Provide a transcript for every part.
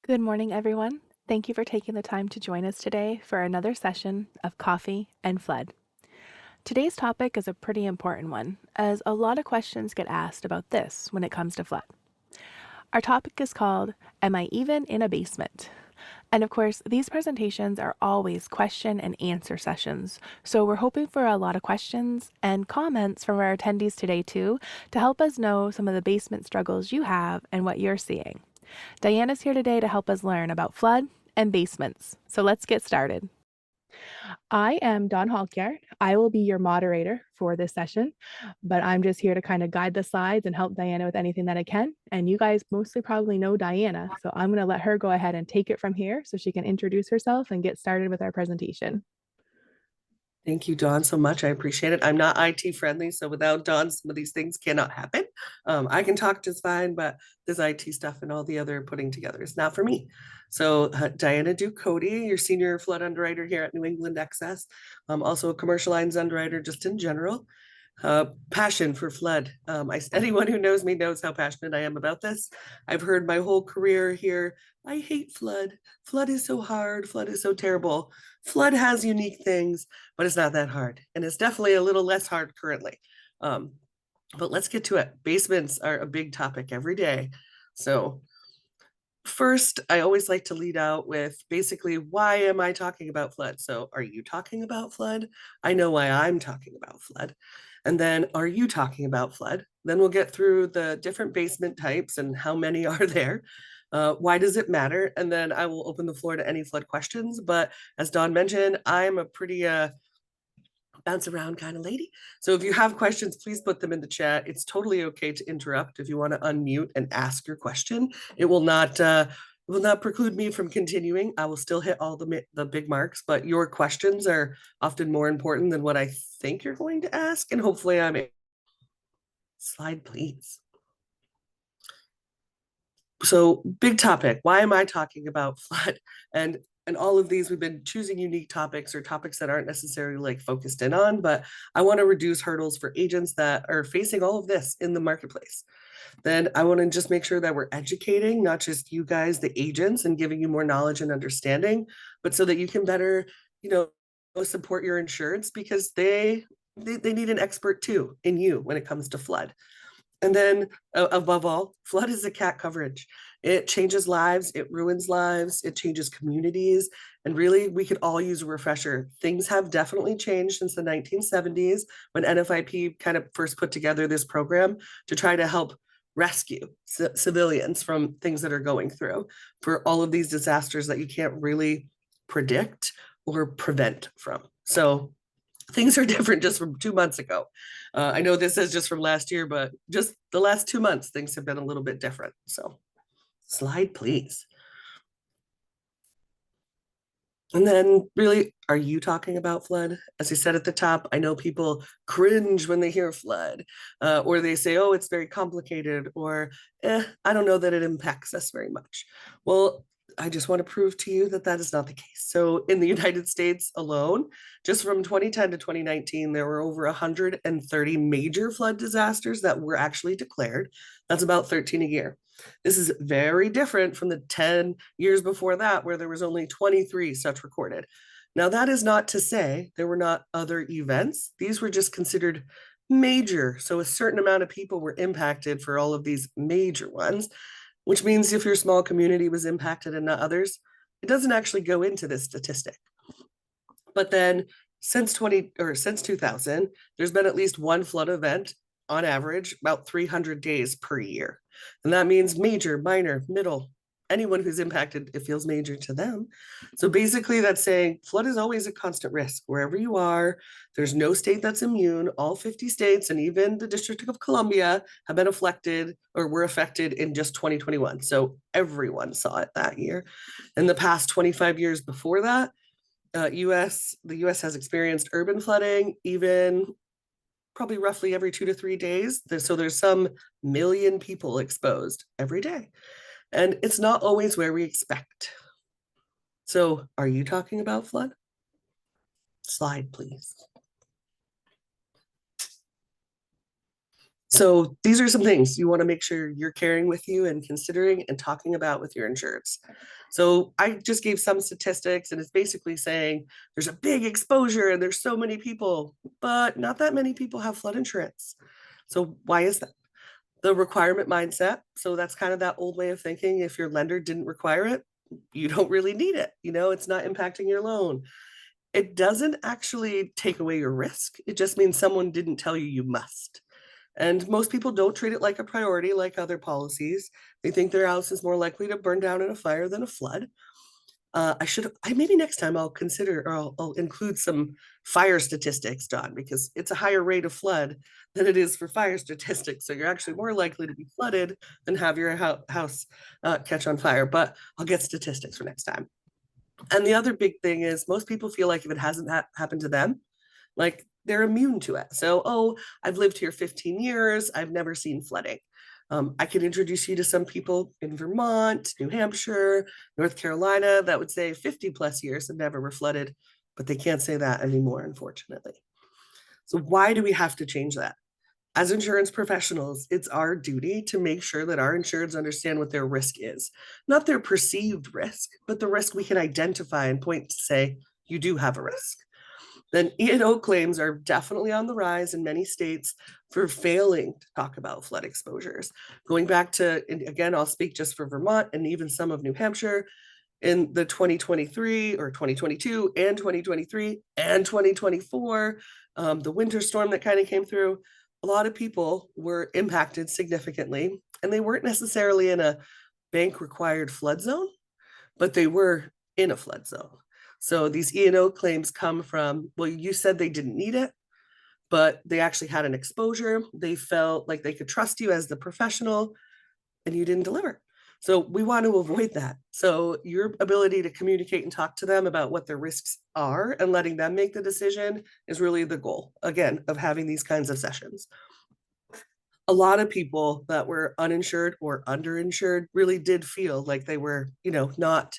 Good morning, everyone. Thank you for taking the time to join us today for another session of Coffee and Flood. Today's topic is a pretty important one, as a lot of questions get asked about this when it comes to flood. Our topic is called, Am I Even in a Basement? And of course, these presentations are always question and answer sessions, so we're hoping for a lot of questions and comments from our attendees today too, to help us know some of the basement struggles you have and what you're seeing. Diana's here today to help us learn about flood and basements. So let's get started. I am Dawn Halkyard. I will be your moderator for this session, but I'm just here to kind of guide the slides and help Diana with anything that I can. And you guys mostly probably know Diana, so I'm going to let her go ahead and take it from here so she can introduce herself and get started with our presentation. Thank you, Dawn, so much. I appreciate it. I'm not IT friendly, so without Dawn, some of these things cannot happen. I can talk just fine, but this IT stuff and all the other putting together is not for me. So Diana Duke-Cody, your senior flood underwriter here at New England Excess. I'm also a commercial lines underwriter just in general. Passion for flood. Anyone who knows me knows how passionate I am about this. I've heard my whole career here, I hate flood. Flood is so hard. Flood is so terrible. Flood has unique things, but it's not that hard. And it's definitely a little less hard currently. But let's get to it. Basements are a big topic every day. So first, I always like to lead out with basically, why am I talking about flood? So are you talking about flood? I know why I'm talking about flood. And then are you talking about flood? Then we'll get through the different basement types and how many are there. Why does it matter? And then I will open the floor to any flood questions. But as Dawn mentioned, I'm a pretty bounce around kind of lady. So if you have questions, please put them in the chat. It's totally okay to interrupt if you want to unmute and ask your question. It will not preclude me from continuing. I will still hit all the big marks, but your questions are often more important than what I think you're going to ask. And hopefully I'm a slide, please. So big topic. Why am I talking about flood? And all of these, we've been choosing unique topics or topics that aren't necessarily like focused in on, but I want to reduce hurdles for agents that are facing all of this in the marketplace. Then I want to just make sure that we're educating, not just you guys, the agents, and giving you more knowledge and understanding, but so that you can better, support your insurance, because they need an expert too in you when it comes to flood. And then above all, flood is a cat coverage. It changes lives, it ruins lives, it changes communities. And really, we could all use a refresher. Things have definitely changed since the 1970s when NFIP kind of first put together this program to try to help rescue civilians from things that are going through for all of these disasters that you can't really predict or prevent from. So things are different just from 2 months ago. I know this is just from last year, but just the last 2 months, things have been a little bit different. So slide, please. And then really, are you talking about flood? As I said at the top, I know people cringe when they hear flood, or they say, oh, it's very complicated, or I don't know that it impacts us very much. Well, I just want to prove to you that that is not the case. So in the United States alone, just from 2010 to 2019, there were over 130 major flood disasters that were actually declared. That's about 13 a year. This is very different from the 10 years before that, where there was only 23 such recorded. Now, that is not to say there were not other events. These were just considered major. So a certain amount of people were impacted for all of these major ones, which means if your small community was impacted and not others, it doesn't actually go into this statistic. But then since 2000, there's been at least one flood event on average about 300 days per year. And that means major, minor, middle, anyone who's impacted, it feels major to them. So basically that's saying flood is always a constant risk wherever you are. There's no state that's immune. All 50 states and even the District of Columbia have been affected or were affected in just 2021. So everyone saw it that year. In the past 25 years before that, the US has experienced urban flooding even probably roughly every 2 to 3 days. So there's some million people exposed every day. And it's not always where we expect. So are you talking about flood? Slide, please. So these are some things you want to make sure you're carrying with you and considering and talking about with your insureds. So I just gave some statistics, and it's basically saying there's a big exposure and there's so many people, but not that many people have flood insurance. So why is that? The requirement mindset. So that's kind of that old way of thinking. If your lender didn't require it, you don't really need it. It's not impacting your loan. It doesn't actually take away your risk. It just means someone didn't tell you you must. And most people don't treat it like a priority like other policies. They think their house is more likely to burn down in a fire than a flood. Maybe next time I'll consider, or I'll include some fire statistics, Don, because it's a higher rate of flood than it is for fire statistics. So you're actually more likely to be flooded than have your house catch on fire. But I'll get statistics for next time. And the other big thing is most people feel like if it hasn't happened to them, like they're immune to it. So, oh, I've lived here 15 years. I've never seen flooding. I could introduce you to some people in Vermont, New Hampshire, North Carolina that would say 50 plus years and never were flooded, but they can't say that anymore, unfortunately. So why do we have to change that? As insurance professionals, it's our duty to make sure that our insureds understand what their risk is, not their perceived risk, but the risk we can identify and point to say, you do have a risk. Then E&O claims are definitely on the rise in many states for failing to talk about flood exposures. Going back to, and again, I'll speak just for Vermont and even some of New Hampshire, in the 2023 or 2022 and 2023 and 2024, the winter storm that kind of came through, a lot of people were impacted significantly, and they weren't necessarily in a bank required flood zone, but they were in a flood zone. So these E&O claims come from, well, you said they didn't need it, but they actually had an exposure. They felt like they could trust you as the professional, and you didn't deliver. So we want to avoid that. So your ability to communicate and talk to them about what their risks are and letting them make the decision is really the goal, again, of having these kinds of sessions. A lot of people that were uninsured or underinsured really did feel like they were, not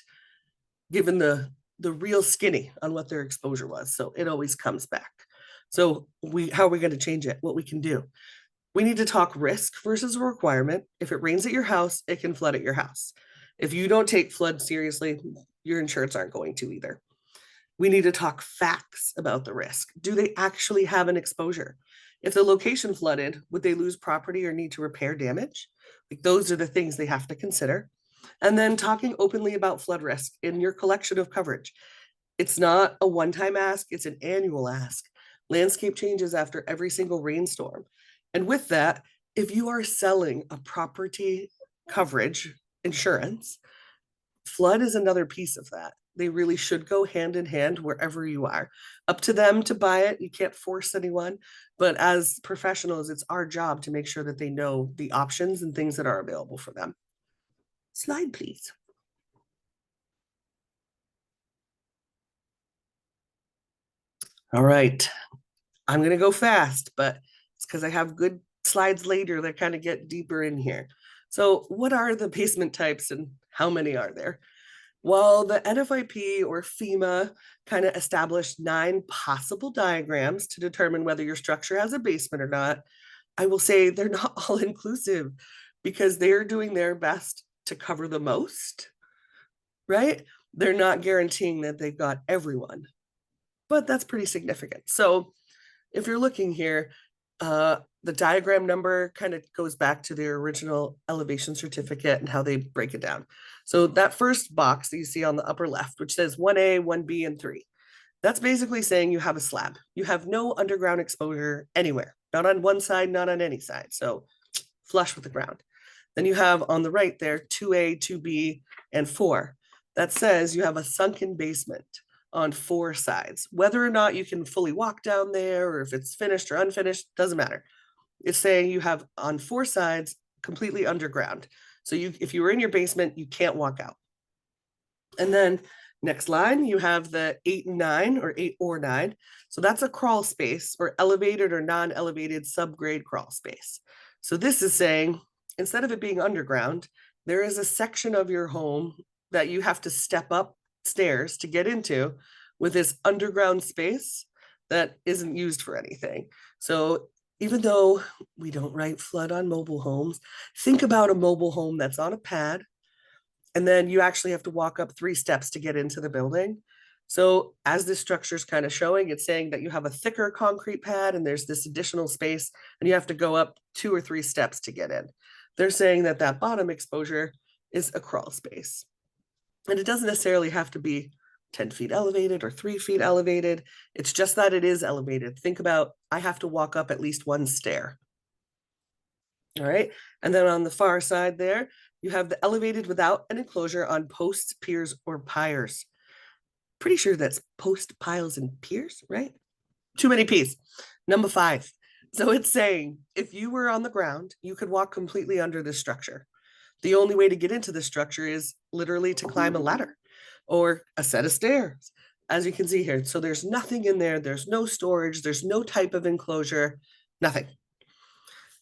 given the real skinny on what their exposure was. So it always comes back. So how are we going to change it? What we can do? We need to talk risk versus a requirement. If it rains at your house, it can flood at your house. If you don't take flood seriously, your insurance aren't going to either. We need to talk facts about the risk. Do they actually have an exposure? If the location flooded, would they lose property or need to repair damage? Like those are the things they have to consider. And then talking openly about flood risk in your collection of coverage. It's not a one-time ask, it's an annual ask. Landscape changes after every single rainstorm. And with that, if you are selling a property coverage insurance, flood is another piece of that. They really should go hand in hand wherever you are. Up to them to buy it. You can't force anyone. But as professionals, it's our job to make sure that they know the options and things that are available for them. Slide, please. All right. I'm going to go fast, but it's because I have good slides later that kind of get deeper in here. So what are the basement types and how many are there? Well, the NFIP or FEMA kind of established 9 possible diagrams to determine whether your structure has a basement or not. I will say they're not all inclusive because they're doing their best to cover the most, right? They're not guaranteeing that they've got everyone, but that's pretty significant. So if you're looking here, the diagram number kind of goes back to their original elevation certificate and how they break it down. So that first box that you see on the upper left, which says 1A, 1B, and 3, that's basically saying you have a slab. You have no underground exposure anywhere, not on one side, not on any side. So flush with the ground. Then you have on the right there 2A, 2B, and 4. That says you have a sunken basement on 4 sides. Whether or not you can fully walk down there or if it's finished or unfinished, doesn't matter. It's saying you have on 4 sides completely underground. So if you were in your basement, you can't walk out. And then next line, you have the 8 and 9 or 8 or 9. So that's a crawl space or elevated or non-elevated subgrade crawl space. So this is saying instead of it being underground, there is a section of your home that you have to step up stairs to get into with this underground space that isn't used for anything. So even though we don't write flood on mobile homes, think about a mobile home that's on a pad, and then you actually have to walk up 3 steps to get into the building. So as this structure is kind of showing, it's saying that you have a thicker concrete pad and there's this additional space and you have to go up 2 or 3 steps to get in. They're saying that that bottom exposure is a crawl space. And it doesn't necessarily have to be 10 feet elevated or 3 feet elevated. It's just that it is elevated. Think about, I have to walk up at least 1 stair. All right. And then on the far side there, you have the elevated without an enclosure on posts, piers, or piers. Pretty sure that's post, piles, and piers, right? Too many P's. Number 5. So it's saying if you were on the ground, you could walk completely under this structure. The only way to get into the structure is literally to climb a ladder or a set of stairs, as you can see here. So there's nothing in there. There's no storage. There's no type of enclosure, nothing.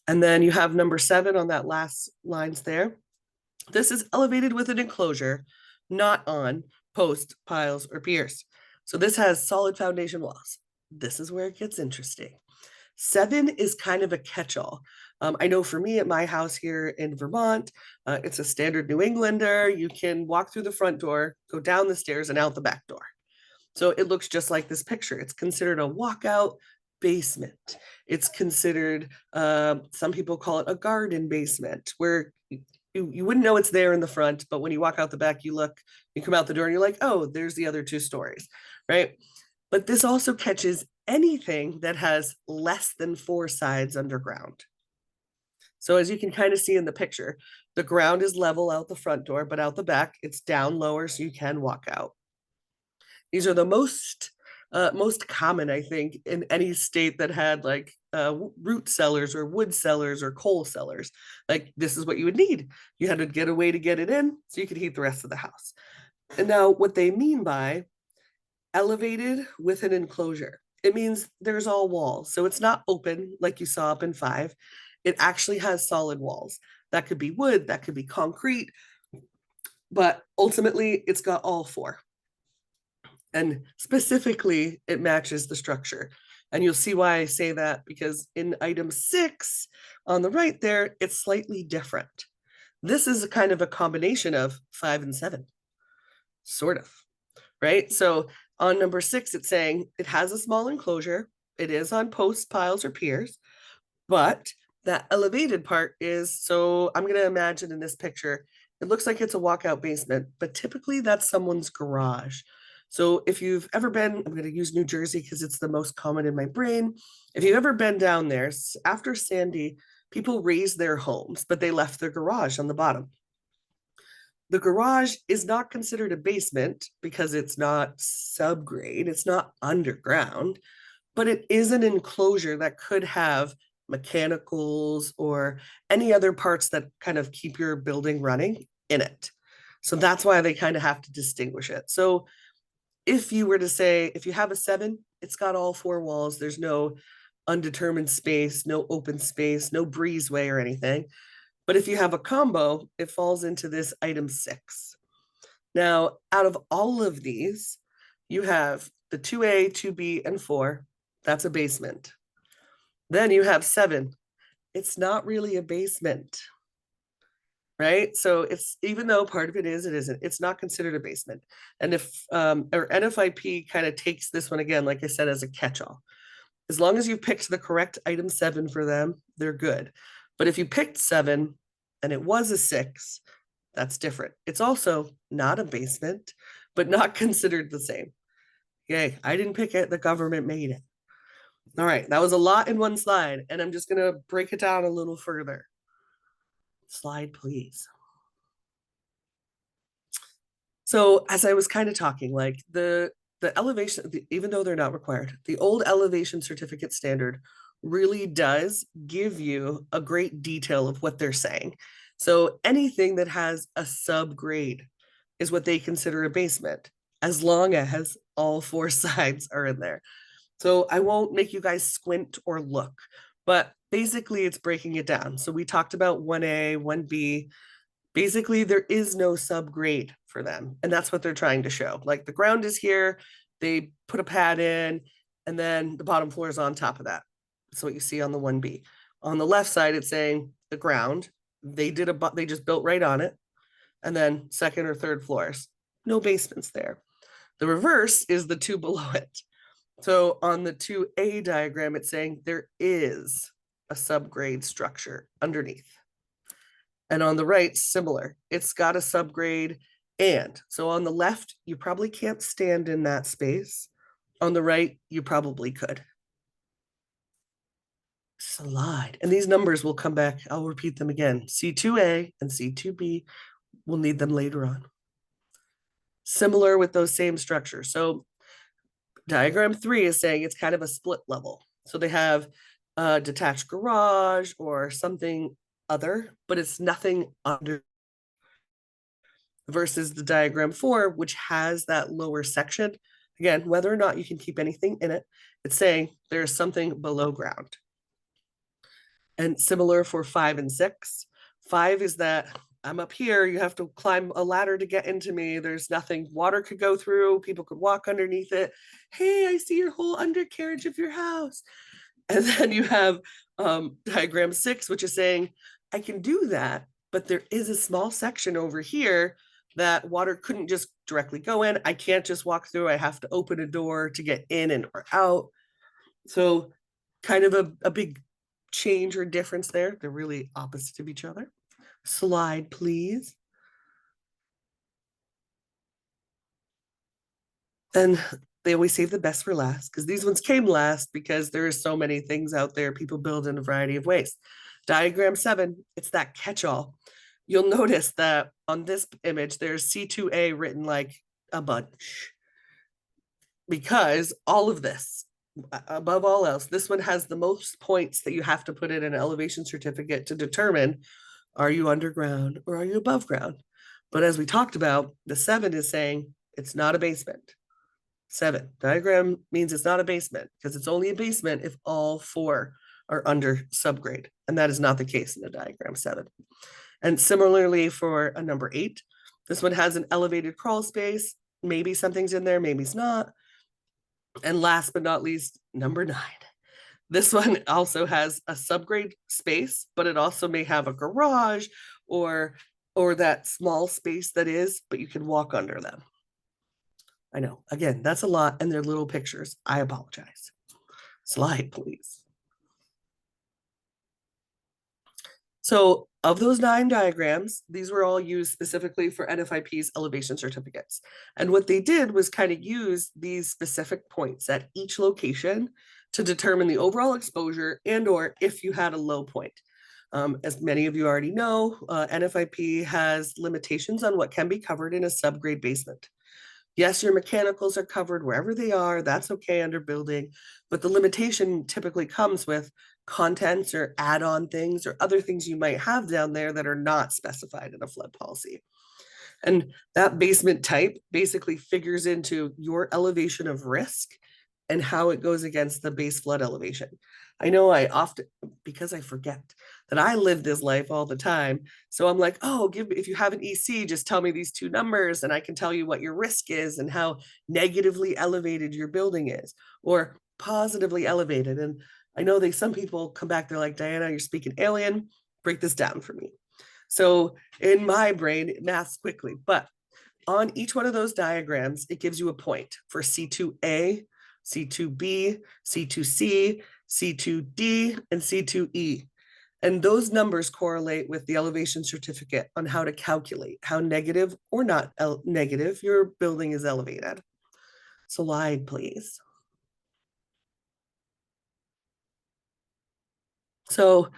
And then you have number 7 on that last lines there. This is elevated with an enclosure, not on post, piles, or piers. So this has solid foundation walls. This is where it gets interesting. 7 is kind of a catch-all. I know for me at my house here in Vermont, it's a standard New Englander. You can walk through the front door, go down the stairs, and out the back door. So it looks just like this picture. It's considered a walkout basement. It's considered, some people call it a garden basement, where you wouldn't know it's there in the front, but when you walk out the back, you look, you come out the door and you're like, oh, there's the other 2 stories, right? But this also catches anything that has less than 4 sides underground. So as you can kind of see in the picture, the ground is level out the front door, but out the back, it's down lower so you can walk out. These are the most common, I think, in any state that had like root cellars or wood cellars or coal cellars. Like this is what you would need. You had to get a way to get it in so you could heat the rest of the house. And now what they mean by elevated with an enclosure, it means there's all walls. So it's not open like you saw up in 5. It actually has solid walls. That could be wood, that could be concrete, but ultimately it's got all 4. And specifically, it matches the structure. And you'll see why I say that, because in item 6 on the right there, it's slightly different. This is a kind of a combination of 5 and 7, sort of, right? So on number 6, it's saying it has a small enclosure. It is on posts, piles, or piers, but that elevated part is, so I'm going to imagine in this picture, it looks like it's a walkout basement, but typically that's someone's garage. So if you've ever been, I'm going to use New Jersey because it's the most common in my brain. If you've ever been down there, after Sandy, people raised their homes, but they left their garage on the bottom. The garage is not considered a basement because it's not subgrade, it's not underground, but it is an enclosure that could have mechanicals or any other parts that kind of keep your building running in it. So that's why they kind of have to distinguish it. So if you were to say, if you have a 7, it's got all 4 walls, there's no undetermined space, no open space, no breezeway or anything. But if you have a combo, it falls into this item 6. Now, out of all of these, you have the 2A, 2B, and 4. That's a basement. Then you have 7. It's not really a basement, right? So it's, even though part of it is, it isn't. It's not considered a basement. And if or NFIP kind of takes this one again, like I said, as a catch-all. As long as you picked the correct item 7 for them, they're good. But if you picked 7 and it was a 6, that's different. It's also not a basement, but not considered the same. Yay, I didn't pick it, the government made it. All right, that was a lot in one slide, and I'm just gonna break it down a little further. Slide, please. So as I was kind of talking, like the elevation, even though they're not required, the old elevation certificate standard really does give you a great detail of what they're saying. So anything that has a subgrade is what they consider a basement, as long as all 4 sides are in there. So I won't make you guys squint or look, but basically it's breaking it down. So we talked about 1A, 1B. Basically, there is no subgrade for them. And that's what they're trying to show. Like the ground is here, they put a pad in, and then the bottom floor is on top of that. That's what you see on the 1B. On the left side, it's saying the ground. They just built right on it. And then second or third floors, no basements there. The reverse is the two below it. So on the 2A diagram, it's saying there is a subgrade structure underneath. And on the right, similar. It's got a subgrade and. So on the left, you probably can't stand in that space. On the right, you probably could. Slide. And these numbers will come back. I'll repeat them again. C2A and C2B, we'll need them later on. Similar with those same structures. So diagram 3 is saying it's kind of a split level. So they have a detached garage or something other, but it's nothing under, versus the diagram 4, which has that lower section. Again, whether or not you can keep anything in it, it's saying there's something below ground. And similar for 5 and 6. 5 is that I'm up here, you have to climb a ladder to get into me. There's nothing water could go through, people could walk underneath it. Hey, I see your whole undercarriage of your house. And then you have diagram 6, which is saying, I can do that, but there is a small section over here that water couldn't just directly go in. I can't just walk through. I have to open a door to get in and or out. So kind of a big change or difference there. They're really opposite of each other. Slide, please. And they always save the best for last because these ones came last because there are so many things out there. People build in a variety of ways. Diagram 7, it's that catch-all. You'll notice that on this image, there's C2A written like a bunch because all of this, above all else, this one has the most points that you have to put in an elevation certificate to determine, are you underground or are you above ground? But as we talked about, the 7 is saying it's not a basement. 7 diagram means it's not a basement because it's only a basement if all 4 are under subgrade. And that is not the case in the diagram 7. And similarly for a number 8, this one has an elevated crawl space. Maybe something's in there, maybe it's not. And last but not least, number 9. This one also has a subgrade space, but it also may have a garage or that small space that is, but you can walk under them. I know, again, that's a lot, and they're little pictures. I apologize. Slide, please. So of those 9 diagrams, these were all used specifically for NFIP's elevation certificates. And what they did was kind of use these specific points at each location to determine the overall exposure and or if you had a low point. As many of you already know, NFIP has limitations on what can be covered in a subgrade basement. Yes, your mechanicals are covered wherever they are. That's okay under building. But the limitation typically comes with contents or add-on things or other things you might have down there that are not specified in a flood policy. And that basement type basically figures into your elevation of risk and how it goes against the base flood elevation. I know I often, because I forget that I live this life all the time. So I'm like, oh, if you have an EC, just tell me these 2 numbers and I can tell you what your risk is and how negatively elevated your building is or positively elevated. And I know some people come back, they're like, Diana, you're speaking alien, break this down for me. So in my brain, it maths quickly, but on each one of those diagrams, it gives you a point for C2A, C2B, C2C, C2D, and C2E. And those numbers correlate with the elevation certificate on how to calculate how negative or not negative your building is elevated. Slide, please. So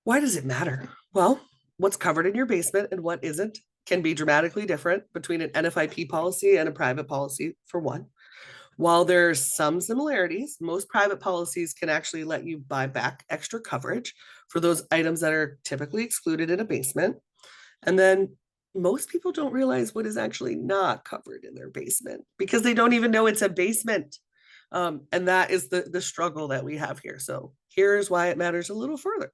why does it matter? Well, what's covered in your basement and what isn't can be dramatically different between an NFIP policy and a private policy, for one. While there's some similarities, most private policies can actually let you buy back extra coverage for those items that are typically excluded in a basement. And then most people don't realize what is actually not covered in their basement because they don't even know it's a basement. And that is the struggle that we have here. So here's why it matters a little further.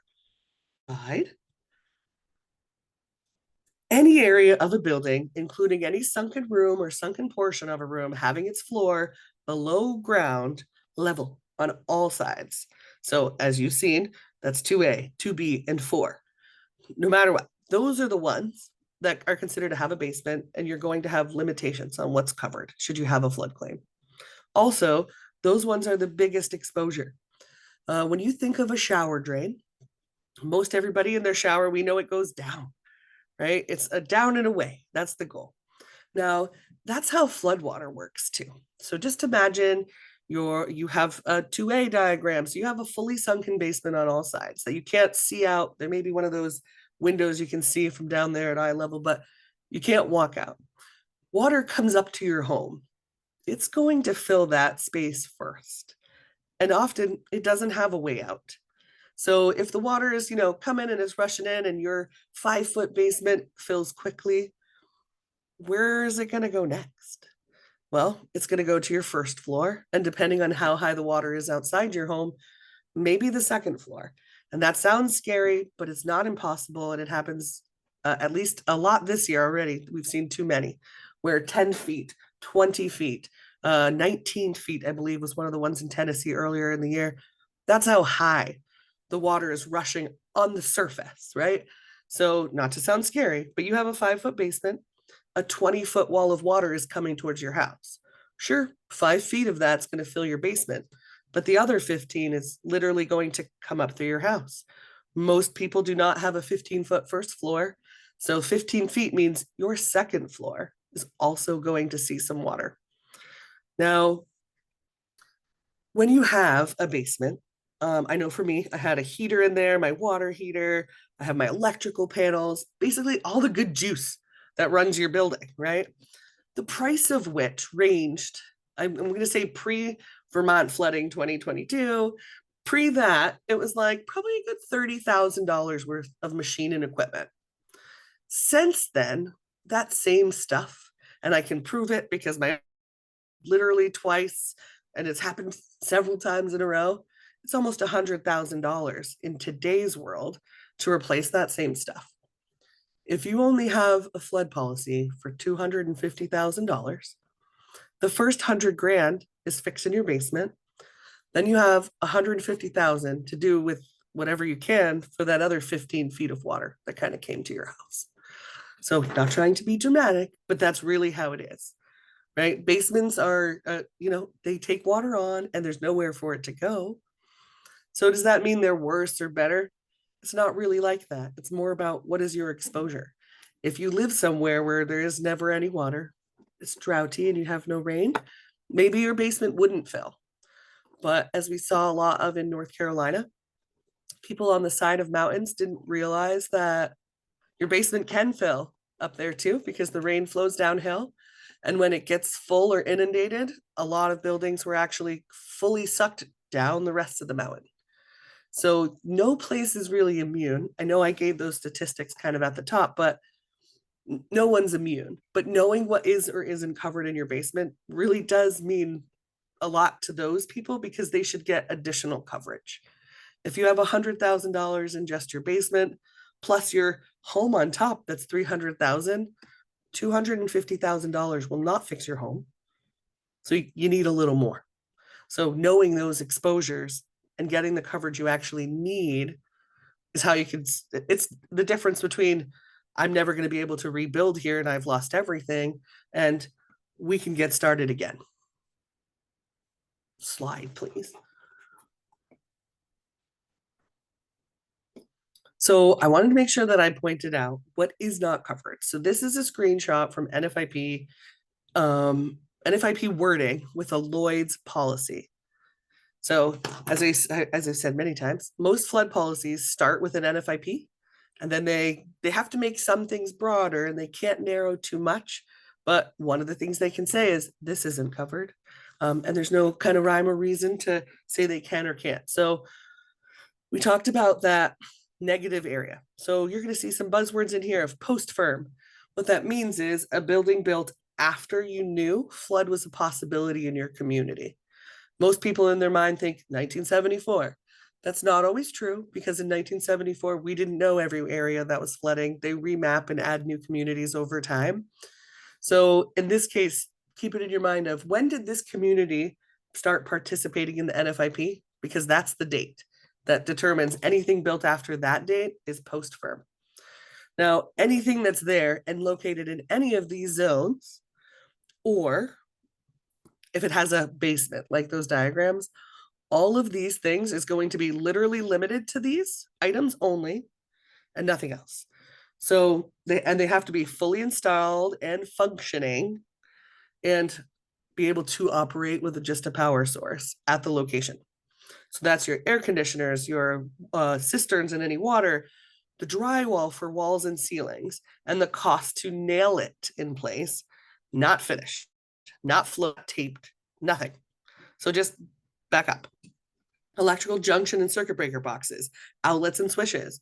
Slide. Any area of a building, including any sunken room or sunken portion of a room, having its floor below ground level on all sides. So as you've seen, that's 2A, 2B, and 4. No matter what, those are the ones that are considered to have a basement, and you're going to have limitations on what's covered should you have a flood claim. Also, those ones are the biggest exposure. When you think of a shower drain, most everybody in their shower, we know it goes down, right? It's a down and away. That's the goal. Now, that's how floodwater works too. So just imagine you have a 2A diagram. So you have a fully sunken basement on all sides that you can't see out. There may be one of those windows you can see from down there at eye level, but you can't walk out. Water comes up to your home. It's going to fill that space first. And often it doesn't have a way out. So if the water is, coming and is rushing in and your 5-foot basement fills quickly, where is it going to go next? Well, it's going to go to your first floor. And depending on how high the water is outside your home, maybe the second floor. And that sounds scary, but it's not impossible. And it happens at least a lot this year already. We've seen too many where 10 feet, 20 feet, 19 feet, I believe, was one of the ones in Tennessee earlier in the year. That's how high the water is rushing on the surface, right? So, not to sound scary, but you have a 5-foot basement, a 20-foot wall of water is coming towards your house. Sure, 5 feet of that's going to fill your basement, but the other 15 is literally going to come up through your house. Most people do not have a 15-foot first floor. So 15 feet means your second floor is also going to see some water. Now, when you have a basement, I know for me, I had a heater in there, my water heater, I have my electrical panels, basically all the good juice that runs your building, right? The price of which ranged, I'm going to say pre-Vermont flooding 2022, pre that, it was like probably a good $30,000 worth of machine and equipment. Since then, that same stuff, and I can prove it because my literally twice, and it's happened several times in a row, it's almost $100,000 in today's world to replace that same stuff. If you only have a flood policy for $250,000, the first 100 grand is fixing your basement. Then you have 150,000 to do with whatever you can for that other 15 feet of water that kind of came to your house. So, not trying to be dramatic, but that's really how it is, right? Basements are, they take water on and there's nowhere for it to go. So, does that mean they're worse or better? It's not really like that. It's more about what is your exposure. If you live somewhere where there is never any water, it's droughty and you have no rain, maybe your basement wouldn't fill. But as we saw a lot of in North Carolina, people on the side of mountains didn't realize that your basement can fill up there too, because the rain flows downhill. And when it gets full or inundated, a lot of buildings were actually fully sucked down the rest of the mountain. So no place is really immune. I know I gave those statistics kind of at the top, but no one's immune. But knowing what is or isn't covered in your basement really does mean a lot to those people because they should get additional coverage. If you have $100,000 in just your basement, plus your home on top, that's $300,000, $250,000 will not fix your home. So you need a little more. So knowing those exposures and getting the coverage you actually need is how you can, it's the difference between I'm never going to be able to rebuild here and I've lost everything, and we can get started again. Slide, please. So I wanted to make sure that I pointed out what is not covered. So this is a screenshot from NFIP, NFIP wording with a Lloyd's policy. So as I said many times, most flood policies start with an NFIP, and then they have to make some things broader and they can't narrow too much. But one of the things they can say is this isn't covered. And there's no kind of rhyme or reason to say they can or can't. So we talked about that negative area. So you're going to see some buzzwords in here of post-firm. What that means is a building built after you knew flood was a possibility in your community. Most people in their mind think 1974. That's not always true because in 1974, we didn't know every area that was flooding. They remap and add new communities over time. So in this case, keep it in your mind of when did this community start participating in the NFIP? Because that's the date. that determines anything built after that date is post firm. Now, anything that's there and located in any of these zones, or if it has a basement like those diagrams, all of these things is going to be literally limited to these items only and nothing else. So they have to be fully installed and functioning and be able to operate with just a power source at the location. So that's your air conditioners, your cisterns and any water, the drywall for walls and ceilings, and the cost to nail it in place, not finished, not float taped, nothing. So just back up. Electrical junction and circuit breaker boxes, outlets and switches,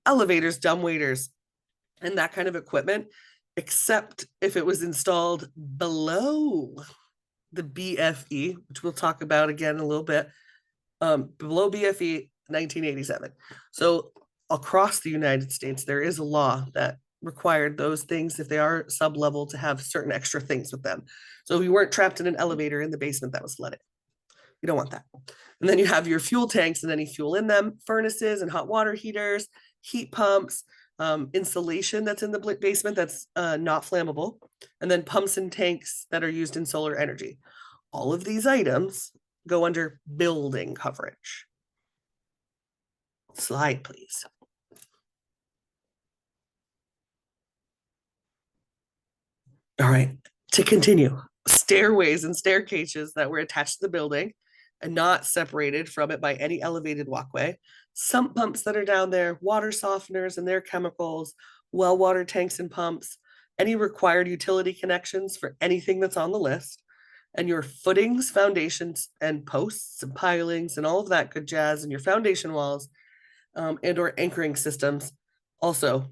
elevators, dumbwaiters, and that kind of equipment, except if it was installed below the BFE, which we'll talk about again in a little bit, below BFE 1987. So across the United States, there is a law that required those things, if they are sub-level, to have certain extra things with them. So we weren't trapped in an elevator in the basement that was flooded. You don't want that. And then you have your fuel tanks and any fuel in them, furnaces and hot water heaters, heat pumps, insulation that's in the basement that's not flammable, and then pumps and tanks that are used in solar energy. All of these items go under building coverage. Slide, please. All right, to continue, stairways and staircases that were attached to the building and not separated from it by any elevated walkway, sump pumps that are down there, water softeners and their chemicals, well water tanks and pumps, any required utility connections for anything that's on the list, and your footings, foundations, and posts and pilings and all of that good jazz, and your foundation walls and or anchoring systems also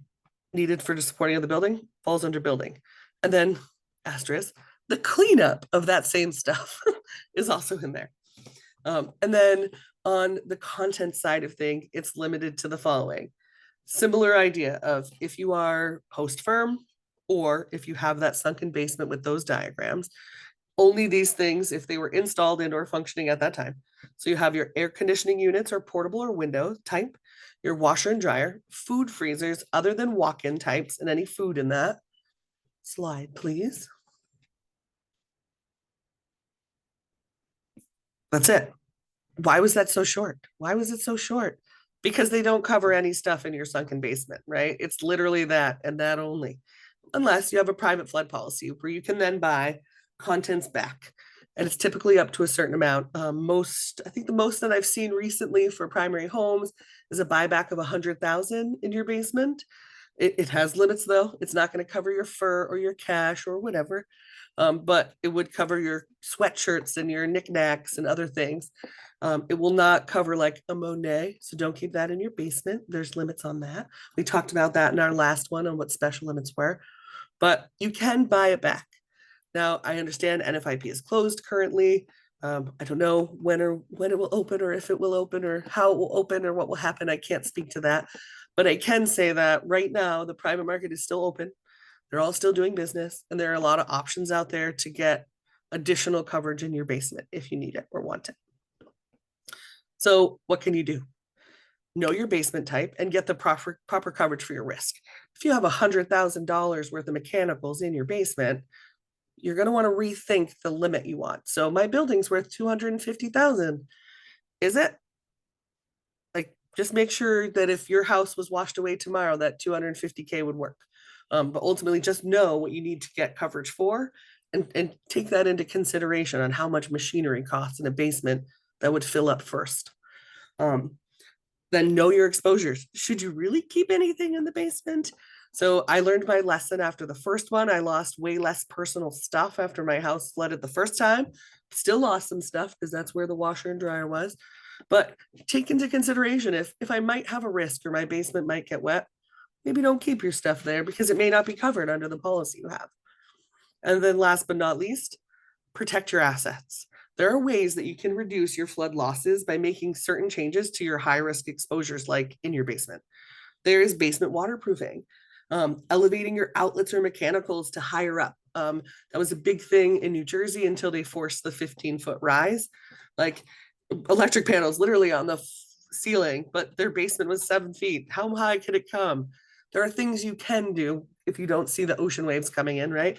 needed for the supporting of the building falls under building. And then asterisk, the cleanup of that same stuff is also in there. And then on the content side of things, it's limited to the following. Similar idea of if you are post firm, or if you have that sunken basement with those diagrams, only these things if they were installed and or functioning at that time. So you have your air conditioning units or portable or window type, your washer and dryer, food freezers other than walk-in types and any food in that. Slide, please. That's it. Why was that so short? Why was it so short? Because they don't cover any stuff in your sunken basement, right? It's literally that and that only. Unless you have a private flood policy where you can then buy contents back. And it's typically up to a certain amount. I think the most that I've seen recently for primary homes is a buyback of 100,000 in your basement. It has limits though. It's not going to cover your fur or your cash or whatever, but it would cover your sweatshirts and your knickknacks and other things. It will not cover like a Monet, so don't keep that in your basement. There's limits on that. We talked about that in our last one on what special limits were, but you can buy it back. Now, I understand NFIP is closed currently. I don't know when it will open, or if it will open, or how it will open, or what will happen. I can't speak to that. But I can say that right now, the private market is still open. They're all still doing business, and there are a lot of options out there to get additional coverage in your basement if you need it or want it. So what can you do? Know your basement type and get the proper coverage for your risk. If you have $100,000 worth of mechanicals in your basement, you're going to want to rethink the limit you want. So my building's worth 250,000. Is it? Like, just make sure that if your house was washed away tomorrow, that 250K would work. But ultimately just know what you need to get coverage for, and take that into consideration on how much machinery costs in a basement that would fill up first. Then know your exposures. Should you really keep anything in the basement? So I learned my lesson after the first one. I lost way less personal stuff after my house flooded the first time. Still lost some stuff because that's where the washer and dryer was. But take into consideration if I might have a risk or my basement might get wet, maybe don't keep your stuff there because it may not be covered under the policy you have. And then last but not least, protect your assets. There are ways that you can reduce your flood losses by making certain changes to your high risk exposures, like in your basement. There is basement waterproofing, elevating your outlets or mechanicals to higher up. That was a big thing in New Jersey until they forced the 15-foot rise. Like electric panels literally on the ceiling, but their basement was 7 feet. How high could it come? There are things you can do if you don't see the ocean waves coming in, right?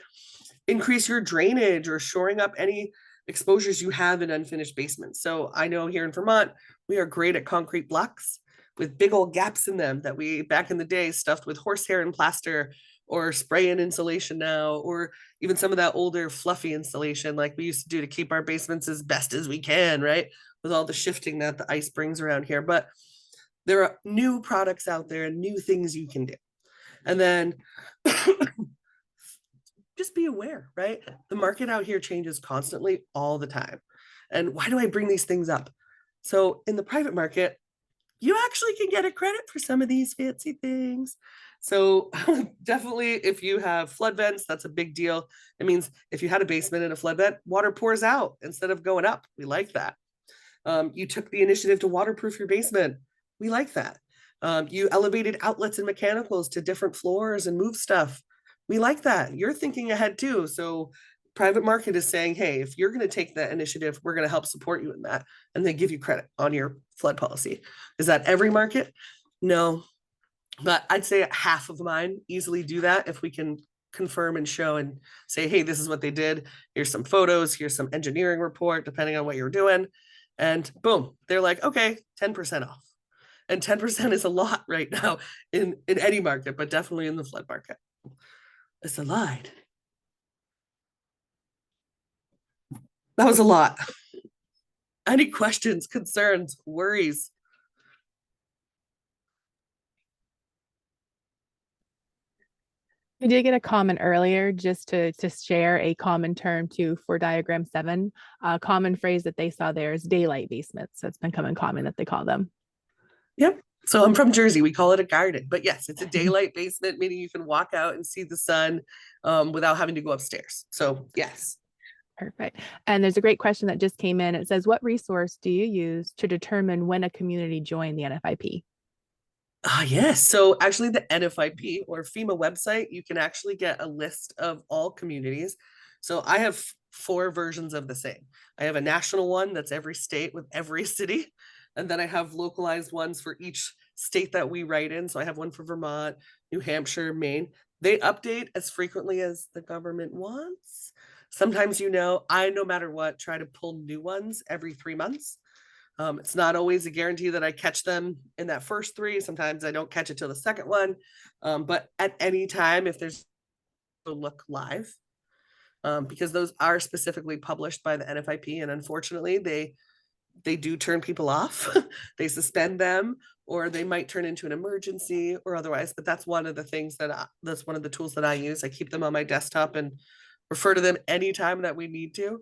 Increase your drainage or shoring up any exposures you have in unfinished basements. So I know here in Vermont, we are great at concrete blocks with big old gaps in them that we back in the day stuffed with horsehair and plaster or spray in insulation now, or even some of that older fluffy insulation like we used to do to keep our basements as best as we can, right? With all the shifting that the ice brings around here. But there are new products out there and new things you can do. And then just be aware, right? The market out here changes constantly all the time. And why do I bring these things up? So in the private market, you actually can get a credit for some of these fancy things. So definitely if you have flood vents, that's a big deal. It means if you had a basement and a flood vent, water pours out instead of going up. We like that. You took the initiative to waterproof your basement. We like that. You elevated outlets and mechanicals to different floors and move stuff. We like that. You're thinking ahead too. So private market is saying, hey, if you're going to take that initiative, we're going to help support you in that. And they give you credit on your flood policy. Is that every market? No. But I'd say half of mine easily do that if we can confirm and show and say, hey, this is what they did. Here's some photos. Here's some engineering report, depending on what you're doing. And boom, they're like, okay, 10% off. And 10% is a lot right now in any market, but definitely in the flood market. It's a lot. That was a lot. Any questions, concerns, worries? We did get a comment earlier just to share a common term too for diagram 7. A common phrase that they saw there is daylight basements. So it's been common that they call them. Yep. So I'm from Jersey. We call it a garden, but yes, it's a daylight basement, meaning you can walk out and see the sun without having to go upstairs. So yes. Perfect. And there's a great question that just came in. It says, what resource do you use to determine when a community joined the NFIP? Yes. So actually the NFIP or FEMA website, you can actually get a list of all communities. So I have 4 versions of the same. I have a national one that's every state with every city. And then I have localized ones for each state that we write in. So I have one for Vermont, New Hampshire, Maine. They update as frequently as the government wants. Sometimes, I, no matter what, try to pull new ones every 3 months. It's not always a guarantee that I catch them in that first 3. Sometimes I don't catch it till the second one. But at any time, if there's a look live, because those are specifically published by the NFIP, and unfortunately, they do turn people off. They suspend them, or they might turn into an emergency or otherwise. But that's one of the things that's one of the tools that I use. I keep them on my desktop and refer to them anytime that we need to.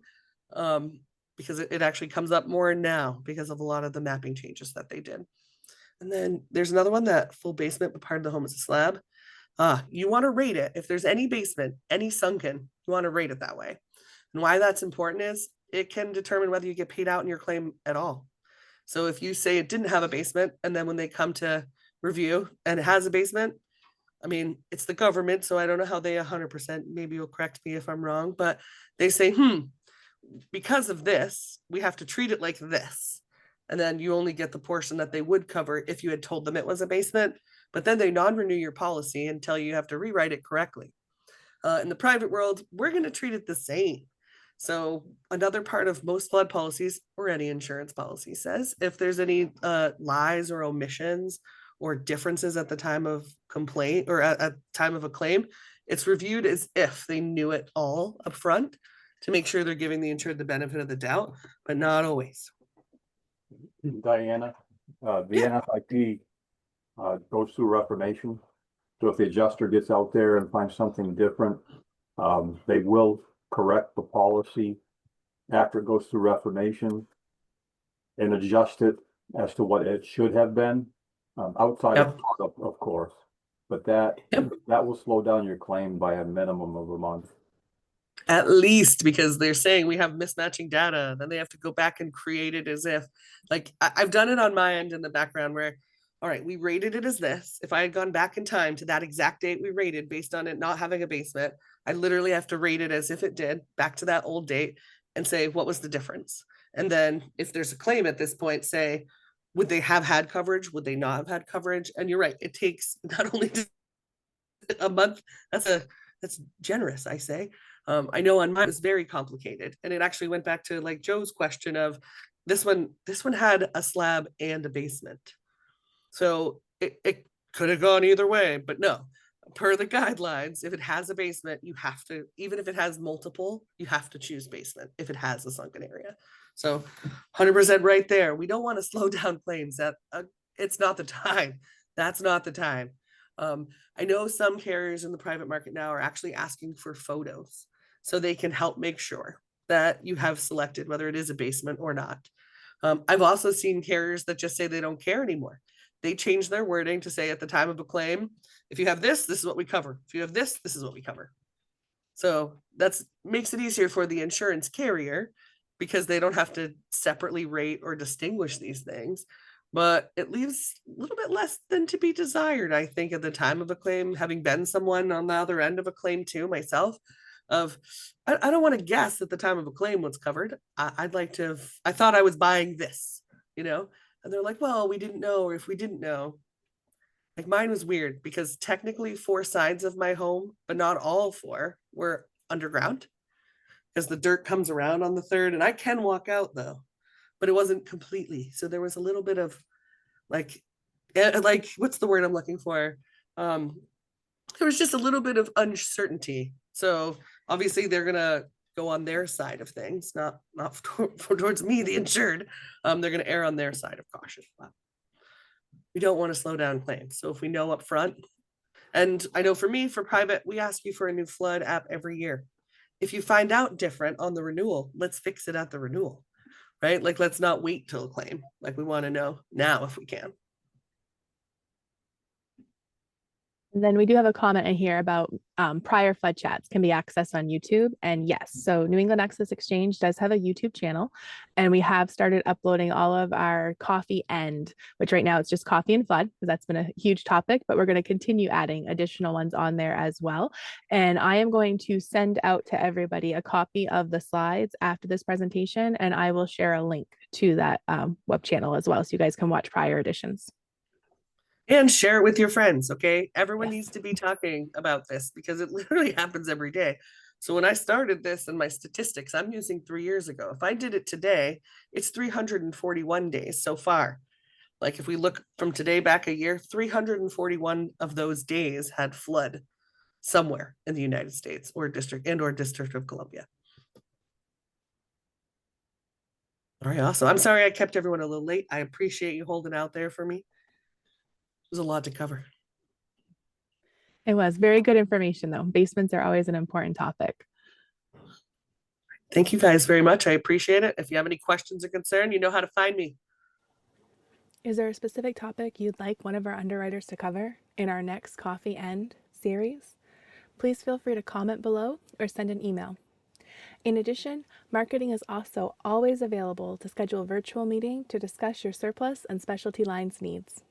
Because it actually comes up more now because of a lot of the mapping changes that they did. And then there's another one that full basement, but part of the home is a slab. You want to rate it. If there's any basement, any sunken, you want to rate it that way. And why that's important is it can determine whether you get paid out in your claim at all. So if you say it didn't have a basement, and then when they come to review and it has a basement, I mean, it's the government, so I don't know how they 100%, maybe you'll correct me if I'm wrong, but they say, because of this, we have to treat it like this. And then you only get the portion that they would cover if you had told them it was a basement, but then they non-renew your policy and tell you have to rewrite it correctly. In the private world, we're going to treat it the same. So another part of most flood policies or any insurance policy says if there's any lies or omissions or differences at the time of complaint or at time of a claim, it's reviewed as if they knew it all up front to make sure they're giving the insured the benefit of the doubt, but not always. Diana, the NFIP goes through reformation. So if the adjuster gets out there and finds something different, they will correct the policy after it goes through reformation and adjust it as to what it should have been, outside of course. But that will slow down your claim by a minimum of a month. At least, because they're saying we have mismatching data, then they have to go back and create it as if, like, I've done it on my end in the background where, all right, we rated it as this. If I had gone back in time to that exact date we rated based on it not having a basement, I literally have to rate it as if it did back to that old date and say, what was the difference? And then if there's a claim at this point, say, would they have had coverage? Would they not have had coverage? And you're right, it takes not only a month. That's generous, I say. I know on mine it was very complicated, and it actually went back to like Joe's question of this one. This one had a slab and a basement, so it could have gone either way, but no. Per the guidelines, if it has a basement, you have to, even if it has multiple, you have to choose basement if it has a sunken area. So 100% right there. We don't want to slow down claims. That it's not the time. That's not the time. I know some carriers in the private market now are actually asking for photos so they can help make sure that you have selected whether it is a basement or not. I've also seen carriers that just say they don't care anymore. They change their wording to say at the time of a claim, if you have this, this is what we cover. If you have this, this is what we cover. So that's makes it easier for the insurance carrier because they don't have to separately rate or distinguish these things. But it leaves a little bit less than to be desired, I think, at the time of a claim, having been someone on the other end of a claim too myself. Of I don't want to guess at the time of a claim what's covered. I'd like to I thought I was buying this, you know, and they're like, well, we didn't know, or if we didn't know. Like mine was weird because technically 4 sides of my home, but not all 4 were underground because the dirt comes around on the third, and I can walk out though, but it wasn't completely. So there was a little bit of like, like what's the word I'm looking for? Um, there was just a little bit of uncertainty. So obviously they're gonna go on their side of things, not towards me, the insured. They're gonna err on their side of caution. We don't want to slow down claims. So if we know up front, and I know for me, for private, we ask you for a new flood app every year. If you find out different on the renewal, let's fix it at the renewal, right? Like, let's not wait till a claim. Like, we want to know now if we can. And then we do have a comment in here about prior flood chats can be accessed on YouTube. And yes, so New England Access Exchange does have a YouTube channel, and we have started uploading all of our coffee end, which right now it's just coffee and flood, because that's been a huge topic, but we're going to continue adding additional ones on there as well. And I am going to send out to everybody a copy of the slides after this presentation, and I will share a link to that web channel as well, so you guys can watch prior editions. And share it with your friends, okay? Everyone needs to be talking about this because it literally happens every day. So when I started this and my statistics, I'm using 3 years ago. If I did it today, it's 341 days so far. Like if we look from today back a year, 341 of those days had flood somewhere in the United States or District of Columbia. All right, awesome. I'm sorry I kept everyone a little late. I appreciate you holding out there for me. There's a lot to cover. It was very good information, though. Basements are always an important topic. Thank you guys very much. I appreciate it. If you have any questions or concern, you know how to find me. Is there a specific topic you'd like one of our underwriters to cover in our next Coffee End series? Please feel free to comment below or send an email. In addition, marketing is also always available to schedule a virtual meeting to discuss your surplus and specialty lines needs.